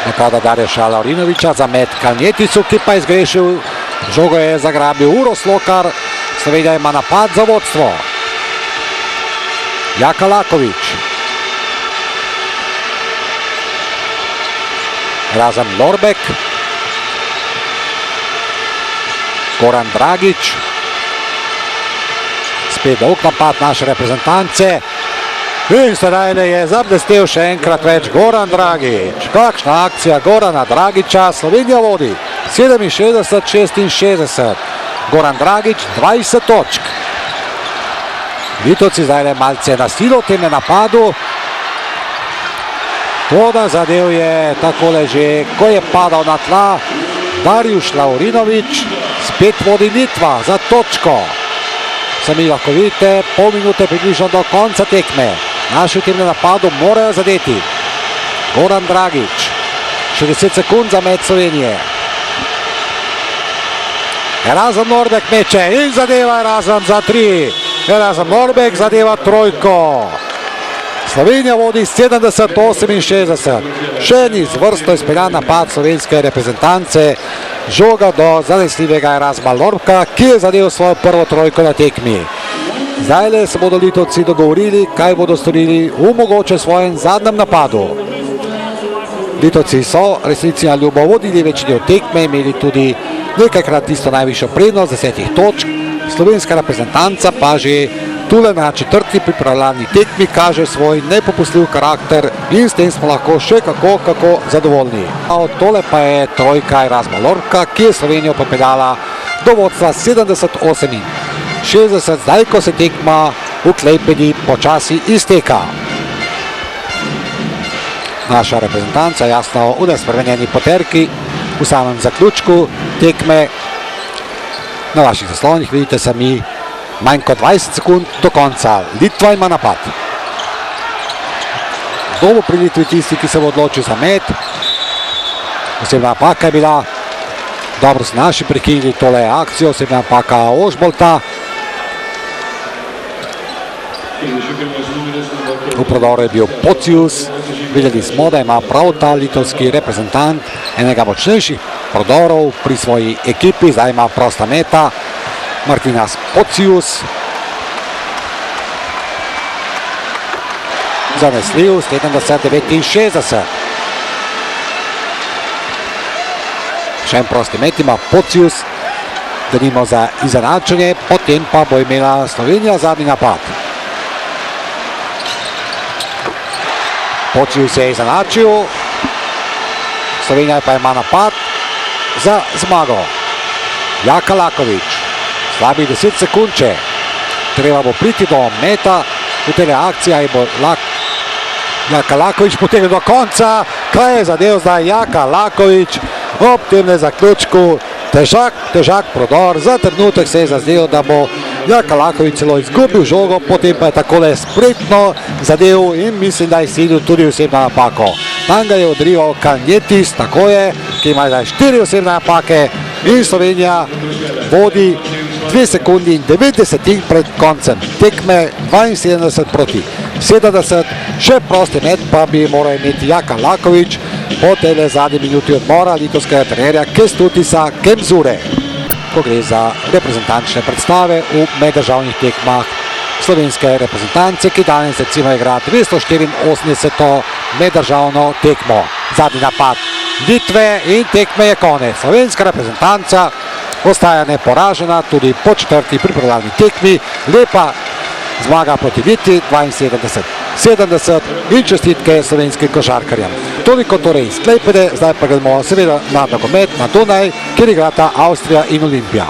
Napada Darješa Lavrinoviča za met Kalnjetisu, ki pa je zgrešil. Žogo je zagrabil Uroš Slokar. Slovenija ima napad za vodstvo. Jaka Lakovič. Razan Lorbek. Goran Dragič. Spet dolg napad naše reprezentance. In sedaj je zablestel še enkrat več Goran Dragič. Kakšna akcija Gorana Dragiča, Slovenija vodi 67-66. Goran Dragič 20 točk. Litovci zdaj malce na silo v tem napadu. Toda zadev je takole že, ko je padal na tla Darjuš Lavrinovič. Spet vodi Litva za točko. Sami lahko vidite, pol minute približno do konca tekme. Naši v tem napadu morajo zadeti. Goran Dragič, 60 sekund za met Slovenije. Razan Lorbek meče in zadeva Razan za 3. Razan Lorbek zadeva trojko. Slovenija vodi 70-68. Še en izvrstno izpeljan napad slovenske reprezentance. Žoga do zanesljivega Erasma Lorbka, ki je zadev svojo prvo trojko na tekmi. Zdaj se bodo Litovci dogovorili, kaj bodo storili v mogoče svojem zadnjem napadu. Litovci so resnici na ljubo vodili večini od tekme, imeli tudi nekajkrat tisto najvišjo prednost, 10 točk. Slovenska reprezentanca pa že tule na četrti pripravljalni tekmi kaže svoj nepopustljiv karakter in s tem smo lahko še kako zadovoljni. Tole pa je trojka Erasma Lorbka, ki je Slovenijo popeljala do vodstva 70-68. Zdaj, ko se tekma v Klejpedi počasi izteka. Naša reprezentanca jasno v nespremenjeni poterki v samem zaključku tekme. Na vaših zaslonih vidite sami manj kot 20 sekund do konca. Litva ima napad. Kdo bo pri Litvi tisti, ki se bo odločil za met? Osebna napaka je bila. Dobro so naši prekinili tole akcijo. Osebna napaka Ožbolta. V prodoru je bil Pocius. Videli smo, da ima prav ta litovski reprezentant enega močnejših prodorov pri svoji ekipi. Zdaj ima prosta meta Martinas Pocius. Zanesljiv 70-69. Še en prosti met ima Pocius. Denimo za izenačenje, potem pa bo imela Slovenija zadnji napad. Pocius je izenačil. Slovenija pa ima napad za zmago. Jaka Lakovič. Slabih 10 sekund če. Treba bo priti do meta. V tele akcija bo Jaka Lakovič potegnil do konca. Kaj je zadev zdaj Jaka Lakovič? Ob tem zaključku težak prodor. Za trenutek se je zazdel, da bo Jaka Lakovič celo izgubil žogo, potem pa je takole spretno zadev in mislim, da je silil tudi osebno napako. Tam ga je odrival Kalnjetis, tako je, ki ima zdaj 4 osebne napake in Slovenija vodi 2 sekundi in 90 pred koncem tekme, 72-70. Še prosti met pa bi moral imeti Jaka Lakovič po tele zadnji minuti odmora litovskega trenerja Kęstutisa Kemzure. Ko gre za reprezentančne predstave v meddržavnih tekmah slovenske reprezentance, ki danes recimo igra 284. meddržavno tekmo. Zadnji napad Litve in tekme je konec. Slovenska reprezentanca ostaja neporažena tudi po četrti pripravljalni tekmi. Lepa zmaga proti Litvi 72-70 in čestitke slovenskim košarkarjem. Toliko torej iz Klejpede, zdaj pa gremo seveda na nogomet na Dunaj, kjer igrata Avstrija in Olimpija.